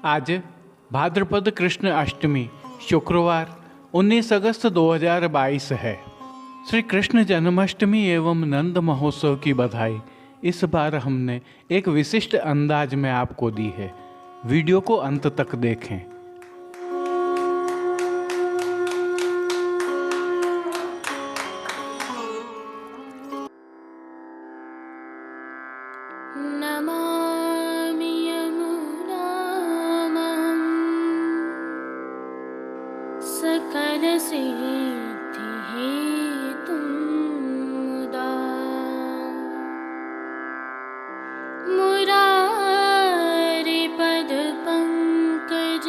आज भाद्रपद कृष्ण अष्टमी शुक्रवार 19 अगस्त 2022 है। श्री कृष्ण जन्माष्टमी एवं नंद महोत्सव की बधाई इस बार हमने एक विशिष्ट अंदाज में आपको दी है। वीडियो को अंत तक देखें। नमामि यमुनामं सकलसिद्धिहेतुं मुदा मुरारिपदपङ्कज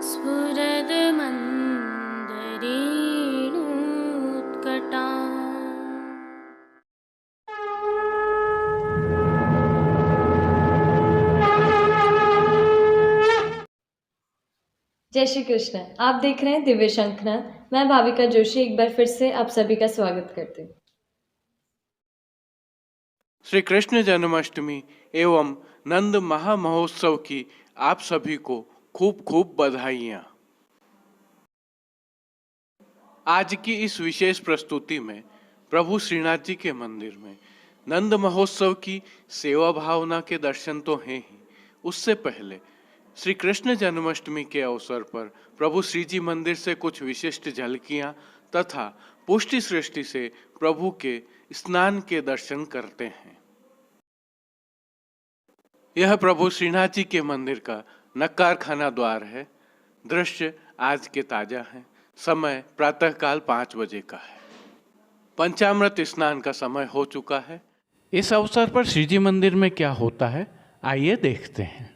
स्फुरदमन्दरेणुत्कटा। जय श्री कृष्ण। आप देख रहे हैं दिव्य शंखनाद। मैं भाविका जोशी एक बार फिर से आप सभी का स्वागत करती हूँ। श्री कृष्ण जन्माष्टमी एवं नंद महामहोत्सव की आप सभी को खूब खूब बधाइयाँ। आज की इस विशेष प्रस्तुति में प्रभु श्रीनाथ जी के मंदिर में नंद महोत्सव की सेवा भावना के दर्शन तो हैं ही, उससे पहले श्री कृष्ण जन्माष्टमी के अवसर पर प्रभु श्री जी मंदिर से कुछ विशिष्ट झलकियां तथा पुष्टि सृष्टि से प्रभु के स्नान के दर्शन करते हैं। यह प्रभु श्रीनाथ जी के मंदिर का नक्कार खाना द्वार है। दृश्य आज के ताजा हैं। समय प्रातःकाल 5 बजे का है। पंचामृत स्नान का समय हो चुका है। इस अवसर पर श्री जी मंदिर में क्या होता है, आइए देखते हैं।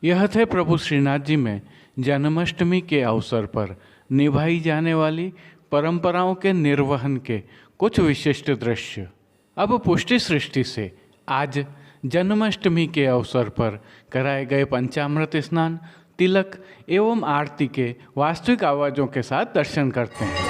यह थे प्रभु श्रीनाथ जी में जन्माष्टमी के अवसर पर निभाई जाने वाली परंपराओं के निर्वहन के कुछ विशिष्ट दृश्य। अब पुष्टि सृष्टि से आज जन्माष्टमी के अवसर पर कराए गए पंचामृत स्नान, तिलक एवं आरती के वास्तविक आवाज़ों के साथ दर्शन करते हैं।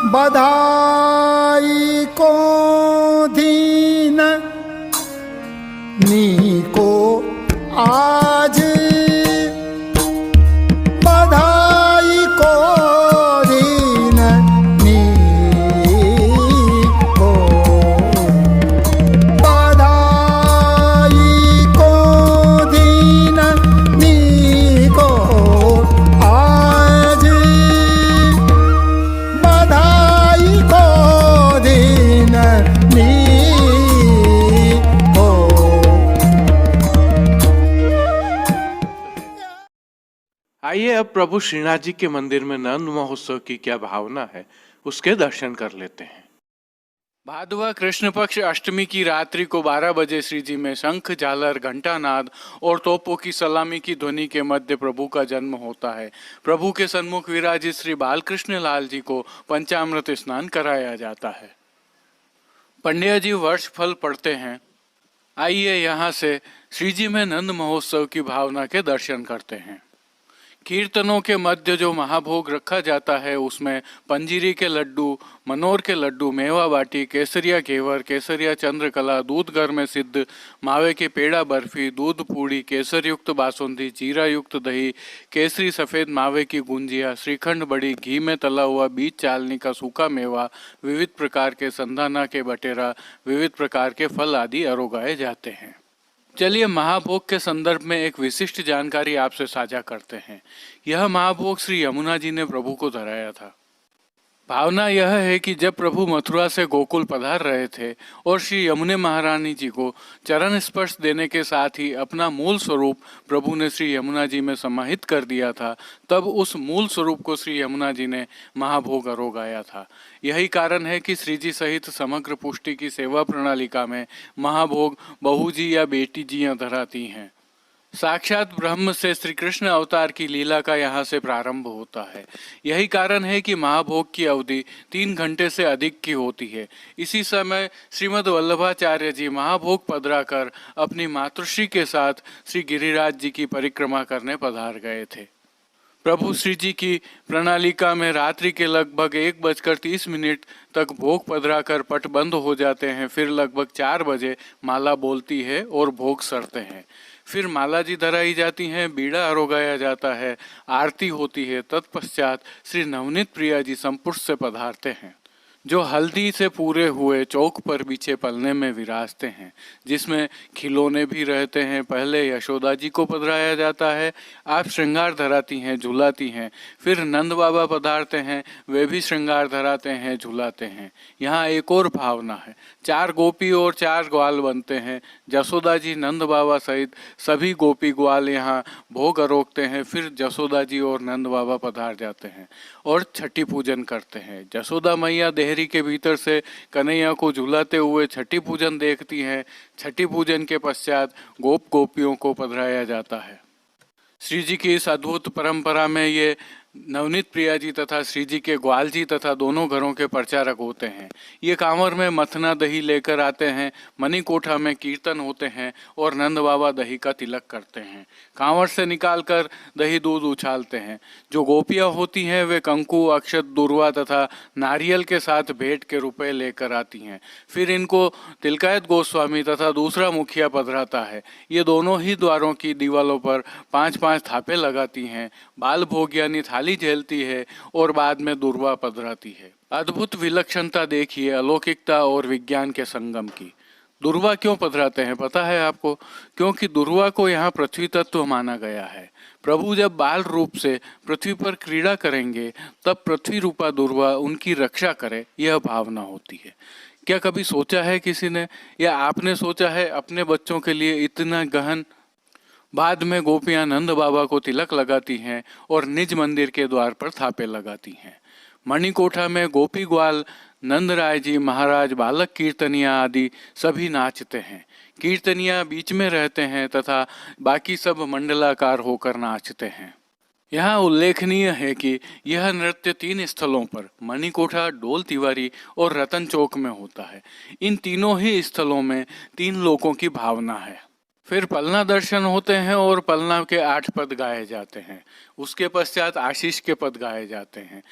बधाई को दीन नीको आज बधाई को दीन नीको बधाई को दीन नीको आज बधाई को दीन नीको। आइए अब प्रभु श्रीनाथ जी के मंदिर में नंद महोत्सव की क्या भावना है उसके दर्शन कर लेते हैं। भादवा कृष्ण पक्ष अष्टमी की रात्रि को 12 बजे श्री जी में शंख, झालर, घंटानाद और तोपों की सलामी की ध्वनि के मध्य प्रभु का जन्म होता है। प्रभु के सन्मुख विराजित श्री बालकृष्ण लाल जी को पंचामृत स्नान कराया जाता है। पंडिया जी वर्ष फल पढ़ते हैं। आइए यहाँ से श्री जी में नंद महोत्सव की भावना के दर्शन करते हैं। कीर्तनों के मध्य जो महाभोग रखा जाता है उसमें पंजीरी के लड्डू, मनोर के लड्डू, मेवा बाटी, केसरिया घेवर, केसरिया चंद्रकला, दूध घर में सिद्ध, मावे के पेड़ा बर्फी, दूध पूड़ी, केसर युक्त बासुंदी, जीरा युक्त दही, केसरी सफ़ेद मावे की गुंजिया, श्रीखंड बड़ी, घी में तला हुआ बीज चालनी का सूखा मेवा, विविध प्रकार के संधाना के बटेरा, विविध प्रकार के फल आदि अरोगाए जाते हैं। चलिए महाभोग के संदर्भ में एक विशिष्ट जानकारी आपसे साझा करते हैं। यह महाभोग श्री यमुना जी ने प्रभु को धराया था। भावना यह है कि जब प्रभु मथुरा से गोकुल पधार रहे थे और श्री यमुने महारानी जी को चरण स्पर्श देने के साथ ही अपना मूल स्वरूप प्रभु ने श्री यमुना जी में समाहित कर दिया था, तब उस मूल स्वरूप को श्री यमुना जी ने महाभोग अरोगाया था। यही कारण है कि श्री जी सहित समग्र पुष्टि की सेवा प्रणालिका में महाभोग बहू जी या बेटी जियां धराती हैं। साक्षात ब्रह्म से श्री कृष्ण अवतार की लीला का यहाँ से प्रारंभ होता है। यही कारण है कि महाभोग की अवधि 3 घंटे से अधिक की होती है। इसी समय श्रीमद् वल्लभाचार्य जी महाभोग पधरा कर अपनी मातृश्री के साथ श्री गिरिराज जी की परिक्रमा करने पधार गए थे। प्रभु श्री जी की प्रणालिका में रात्रि के लगभग 1:30 तक भोग पधरा कर पट बंद हो जाते हैं। फिर लगभग 4 बजे माला बोलती है और भोग सरते हैं। फिर माला जी धराई जाती हैं, बीड़ा अरोगाया जाता है, आरती होती है। तत्पश्चात श्री नवनीत प्रिया जी संपुष्ट से पधारते हैं, जो हल्दी से पूरे हुए चौक पर बिछे पलने में विराजते हैं, जिसमें खिलौने भी रहते हैं। पहले यशोदा जी को पधराया जाता है, आप श्रृंगार धराती हैं, झुलाती हैं। फिर नंद बाबा पधारते हैं, वे भी श्रृंगार धराते हैं, झुलाते हैं। यहाँ एक और भावना है, 4 गोपी और 4 ग्वाल बनते हैं। जसोदा जी, नंद बाबा सहित सभी गोपी ग्वाल यहाँ भोग अरोगते हैं। फिर जसोदा जी और नंद बाबा पधार जाते हैं और छठी पूजन करते हैं। जसोदा मैया देहरी के भीतर से कन्हैया को झुलाते हुए छठी पूजन देखती हैं। छठी पूजन के पश्चात गोप गोपियों को पधराया जाता है। श्री जी की इस अद्भुत परंपरा में ये नवनीत प्रिया जी तथा श्री जी के ग्वाल जी तथा दोनों घरों के प्रचारक होते हैं। ये कांवर में मथना दही लेकर आते हैं, मणिकोठा में कीर्तन होते हैं और नंद बाबा दही का तिलक करते हैं। कांवर से निकालकर दही दूध उछालते हैं। जो गोपियाँ होती हैं वे कंकु, अक्षत, दुर्वा तथा नारियल के साथ भेंट के रुपए लेकर आती हैं। फिर इनको तिलकायत गोस्वामी तथा दूसरा मुखिया पधराता है। ये दोनों ही द्वारों की दीवालों पर 5-5 थापे लगाती हैं। बाल भोग यानी थाली झेलती है और बाद में दुर्वा पधराती है। अद्भुत विलक्षणता देखिए अलौकिकता और विज्ञान के संगम की। दुर्वा क्यों पधराते हैं पता है आपको? क्योंकि दुर्वा को यहाँ पृथ्वी तत्व माना गया है। प्रभु जब बाल रूप से पृथ्वी पर क्रीड़ा करेंगे तब पृथ्वी रूपा दुर्वा उनकी रक्षा करे, यह भावना होती है। क्या कभी सोचा है किसी ने, या आपने सोचा है अपने बच्चों के लिए इतना गहन? बाद में गोपियां नंद बाबा को तिलक लगाती हैं और निज मंदिर के द्वार पर थापे लगाती हैं। मणिकोठा में गोपी ग्वाल, नंदराय जी महाराज, बालक कीर्तनिया आदि सभी नाचते हैं। कीर्तनिया बीच में रहते हैं तथा बाकी सब मंडलाकार होकर नाचते हैं। यहाँ उल्लेखनीय है कि यह नृत्य 3 स्थलों पर मणिकोठा, डोल तिवारी और रतन चौक में होता है। इन तीनों ही स्थलों में 3 लोकों की भावना है। फिर पलना दर्शन होते हैं और पलना के 8 पद गाए जाते हैं। उसके पश्चात आशीष के पद गाए जाते हैं।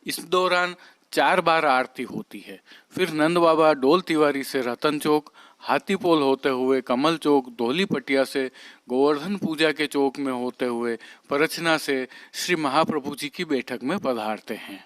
इस दौरान 4 बार आरती होती है। फिर नंद बाबा डोल तिवारी से रतन चौक, हाथीपोल होते हुए कमल चौक, धोली पटिया से गोवर्धन पूजा के चौक में होते हुए परचना से श्री महाप्रभु जी की बैठक में पधारते हैं।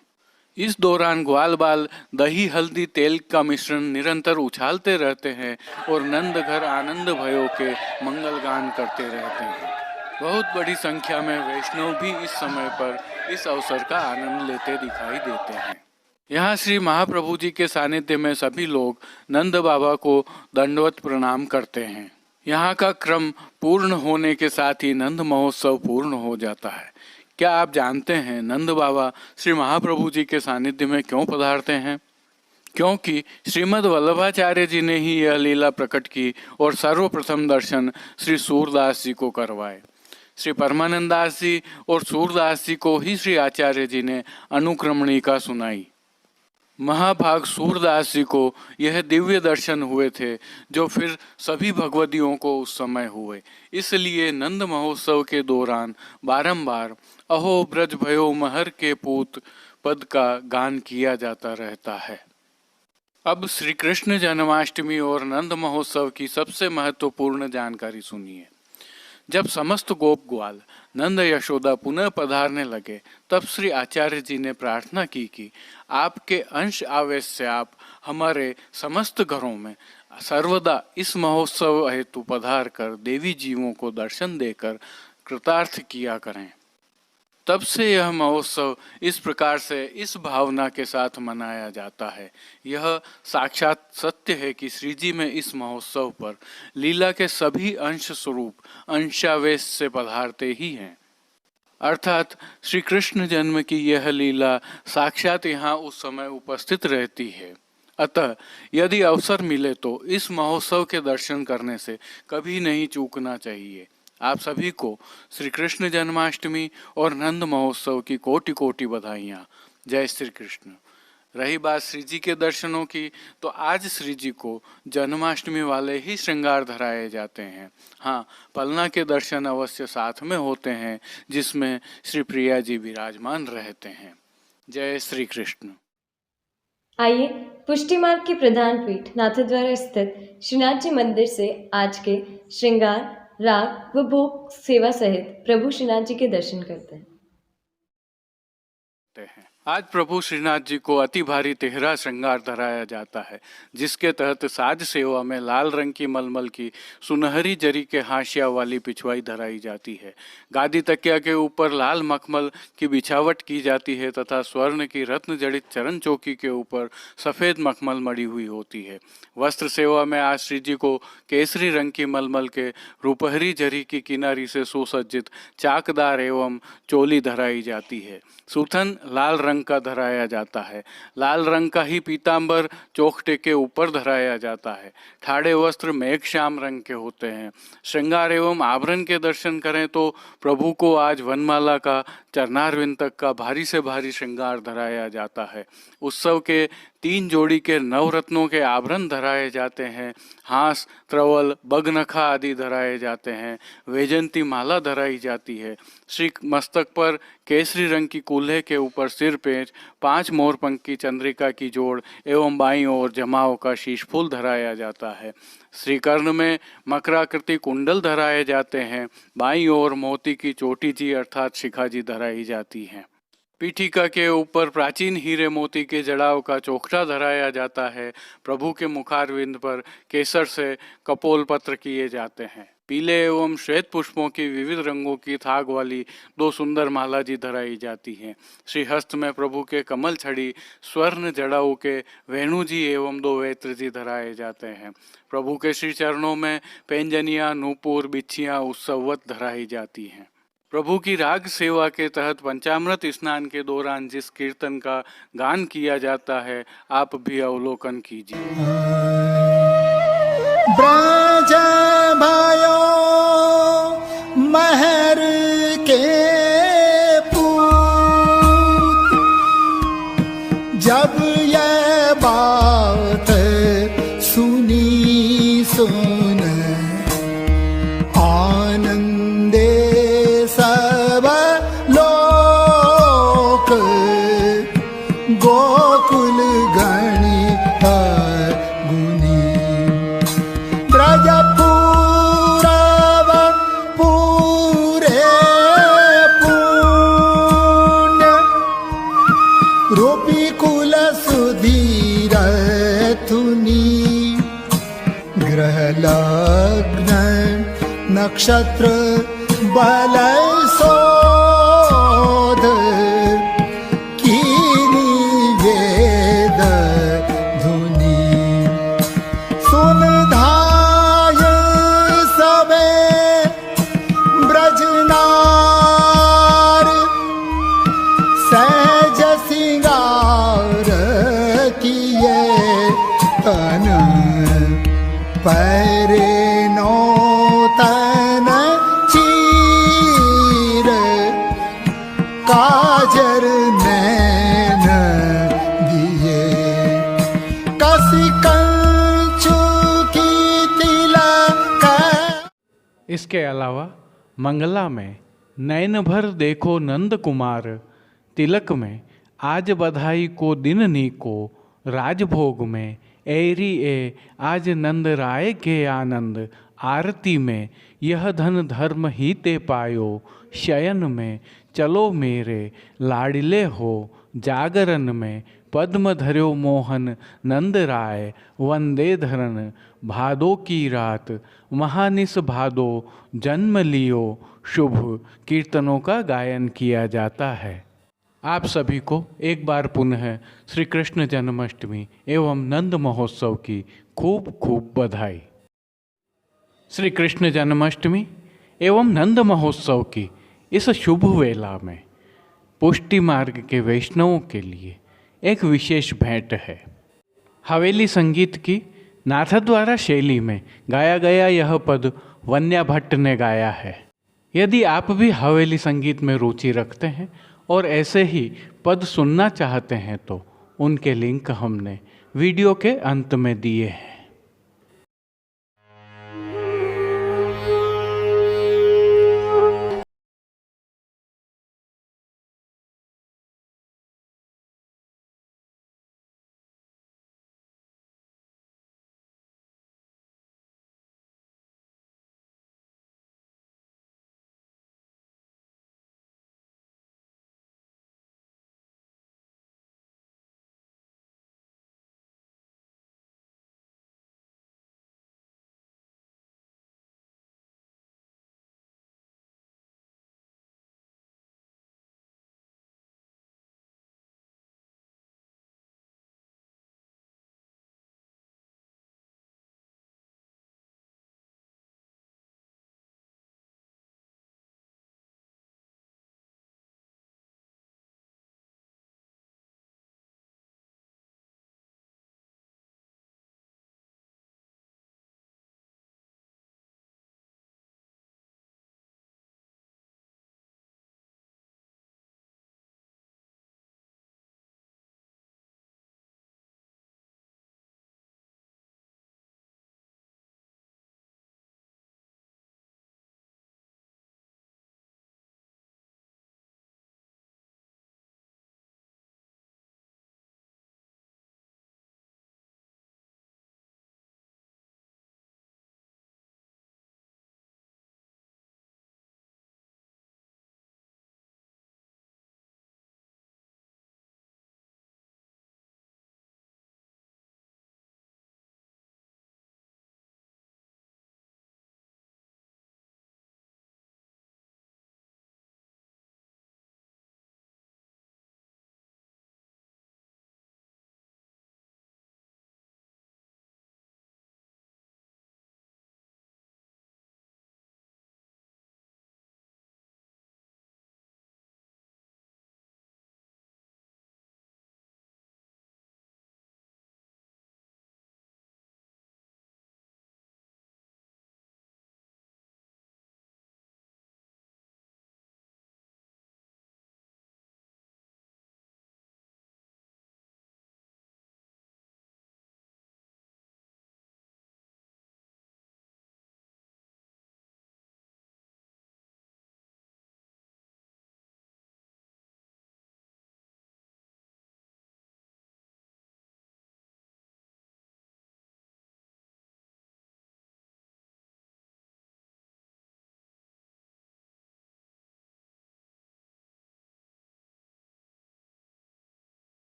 इस दौरान ग्वाल बाल दही हल्दी तेल का मिश्रण निरंतर उछालते रहते हैं और नंद घर आनंद भयो के मंगल गान करते रहते हैं। बहुत बड़ी संख्या में वैष्णव भी इस समय पर इस अवसर का आनंद लेते दिखाई देते हैं। यहाँ श्री महाप्रभु जी के सानिध्य में सभी लोग नंद बाबा को दंडवत प्रणाम करते हैं। यहाँ का क्रम पूर्ण होने के साथ ही नंद महोत्सव पूर्ण हो जाता है। क्या आप जानते हैं नंद बाबा श्री महाप्रभु जी के सानिध्य में क्यों पधारते हैं? क्योंकि श्रीमद् वल्लभाचार्य जी ने ही यह लीला प्रकट की और सर्वप्रथम दर्शन श्री सूरदास जी को करवाए। श्री परमानंदास जी और सूरदास जी को ही श्री आचार्य जी ने अनुक्रमणिका सुनाई। महाभाग सूरदास जी को यह दिव्य दर्शन हुए थे जो फिर सभी भगवदियों को उस समय हुए। इसलिए नंद महोत्सव के दौरान बारंबार अहो ब्रज भयो महर के पूत पद का गान किया जाता रहता है। अब श्री कृष्ण जन्माष्टमी और नंद महोत्सव की सबसे महत्वपूर्ण जानकारी सुनिए। जब समस्त गोप ग्वाल नंद यशोदा पुनः पधारने लगे तब श्री आचार्य जी ने प्रार्थना की कि आपके अंश आवेश से आप हमारे समस्त घरों में सर्वदा इस महोत्सव हेतु पधार कर देवी जीवों को दर्शन देकर कृतार्थ किया करें। तब से यह महोत्सव इस प्रकार से इस भावना के साथ मनाया जाता है। यह साक्षात सत्य है कि श्री जी में इस महोत्सव पर लीला के सभी अंश स्वरूप अंशावेश से पधारते ही हैं। अर्थात श्री कृष्ण जन्म की यह लीला साक्षात यहाँ उस समय उपस्थित रहती है। अतः यदि अवसर मिले तो इस महोत्सव के दर्शन करने से कभी नहीं चूकना चाहिए। आप सभी को श्री कृष्ण जन्माष्टमी और नंद महोत्सव की कोटि कोटि बधाइयाँ। जय श्री कृष्ण। रही बात श्री जी के दर्शनों की, तो आज श्री जी को जन्माष्टमी वाले ही श्रृंगार धराए जाते हैं। हाँ, पलना के दर्शन अवश्य साथ में होते हैं जिसमें श्री प्रिया जी विराजमान रहते हैं। जय श्री कृष्ण। आइए पुष्टि मार्ग की प्रधान पीठ नाथद्वारा स्थित श्रीनाथ जी मंदिर से आज के श्रृंगार, राग व भोग सेवा सहित प्रभु श्रीनाथ जी के दर्शन करते हैं। आज प्रभु श्रीनाथ जी को अति भारी तेहरा श्रृंगार धराया जाता है, जिसके तहत साज सेवा में लाल रंग की मलमल की सुनहरी जरी के हाशिया वाली पिछवाई धराई जाती है। गादी तकिया के ऊपर लाल मखमल की बिछावट की जाती है तथा स्वर्ण की रत्न जड़ित चरण चौकी के ऊपर सफ़ेद मखमल मड़ी हुई होती है। वस्त्र सेवा में आज श्री जी को केसरी रंग की मलमल के रुपहरी जरी की किनारी से सुसज्जित चाकदार एवं चोली धराई जाती है। सूथन लाल रंग का धराया जाता है। लाल रंग का ही पीतांबर चौखटे के ऊपर धराया जाता है। ठाड़े वस्त्र मेघ श्याम रंग के होते हैं। श्रृंगार एवं आभरण के दर्शन करें तो प्रभु को आज वनमाला का चरणारविंद तक का भारी से भारी श्रृंगार धराया जाता है। उत्सव के 3 जोड़ी के नवरत्नों के आभरण धराए जाते हैं। हास, त्रवल, बगनखा आदि धराए जाते हैं। वैजंती माला धराई जाती है। श्री मस्तक पर केसरी रंग की कूल्हे के ऊपर सिर पेंच, 5 मोरपंख की चंद्रिका की जोड़ एवं बाईं ओर जमाओं का शीश फूल धराया जाता है। श्री कर्ण में मकराकृति कुंडल धराए जाते हैं। बाईं ओर मोती की चोटी जी अर्थात शिखा जी धराई जाती हैं। पीठिका के ऊपर प्राचीन हीरे मोती के जड़ाव का चोखटा धराया जाता है। प्रभु के मुखारविंद पर केसर से कपोल पत्र किए जाते हैं। पीले एवं श्वेत पुष्पों की विविध रंगों की थाग वाली 2 सुंदर माला जी धराई जाती हैं। श्री हस्त में प्रभु के कमल छड़ी स्वर्ण जड़ाऊ के वेणु जी एवं 2 वेत्र जी धराए जाते हैं। प्रभु के श्री चरणों में पैंजनियाँ, नूपुर, बिच्छियाँ उत्सववत धराई जाती हैं। प्रभु की राग सेवा के तहत पंचामृत स्नान के दौरान जिस कीर्तन का गान किया जाता है, आप भी अवलोकन कीजिए। ब्रज भयो महर के पूत, जब ये बात सुनी सुन आनंदे सब लोक गोकुल केतुनी ग्रह लग्न नक्षत्र बल शोध कीनी वेद धुनी सुन धाय सबे ब्रजनार सहज सिंगार किए तन पैरे तन चीर काजर नैन दिए कसी कंचु की तिलक। इसके अलावा मंगला में नैन भर देखो नंद कुमार, तिलक में आज बधाई को दिन नीको, राजभोग में एरी ए आज नंद राय के आनंद, आरती में यह धन धर्म ही ते पायो, शयन में चलो मेरे लाडिले हो, जागरण में पद्म धर्यो मोहन नंद राय, वंदे धरन भादो की रात, महानिस भादो जन्म लियो, शुभ कीर्तनों का गायन किया जाता है। आप सभी को एक बार पुनः श्री कृष्ण जन्माष्टमी एवं नंद महोत्सव की खूब खूब बधाई। श्री कृष्ण जन्माष्टमी एवं नंद महोत्सव की इस शुभ वेला में पुष्टि मार्ग के वैष्णवों के लिए एक विशेष भेंट है। हवेली संगीत की नाथद्वारा शैली में गाया गया यह पद वन्या भट्ट ने गाया है। यदि आप भी हवेली संगीत में रुचि रखते हैं और ऐसे ही पद सुनना चाहते हैं तो उनके लिंक हमने वीडियो के अंत में दिए हैं।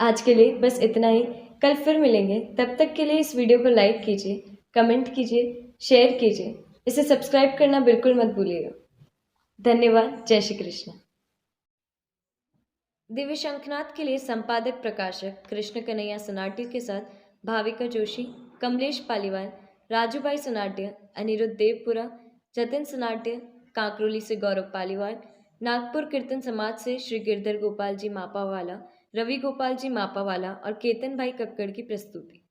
आज के लिए बस इतना ही। कल फिर मिलेंगे, तब तक के लिए इस वीडियो को लाइक कीजिए, कमेंट कीजिए, शेयर कीजिए, इसे सब्सक्राइब करना बिल्कुल मत भूलिएगा। धन्यवाद। जय श्री कृष्ण। दिव्य शंखनाद के लिए संपादक प्रकाशक कृष्ण कन्हैया सनाट्य के साथ भाविका जोशी, कमलेश पालीवाल, राजू भाई सनाट्य, अनिरुद्ध देवपुरा, जतिन सनाट्य, कांकरोली से गौरव पालीवाल, नागपुर कीर्तन समाज से श्री गिरधर गोपाल जी मापावाला, रवि गोपाल जी मापावाला और केतन भाई कक्कड़ की प्रस्तुति।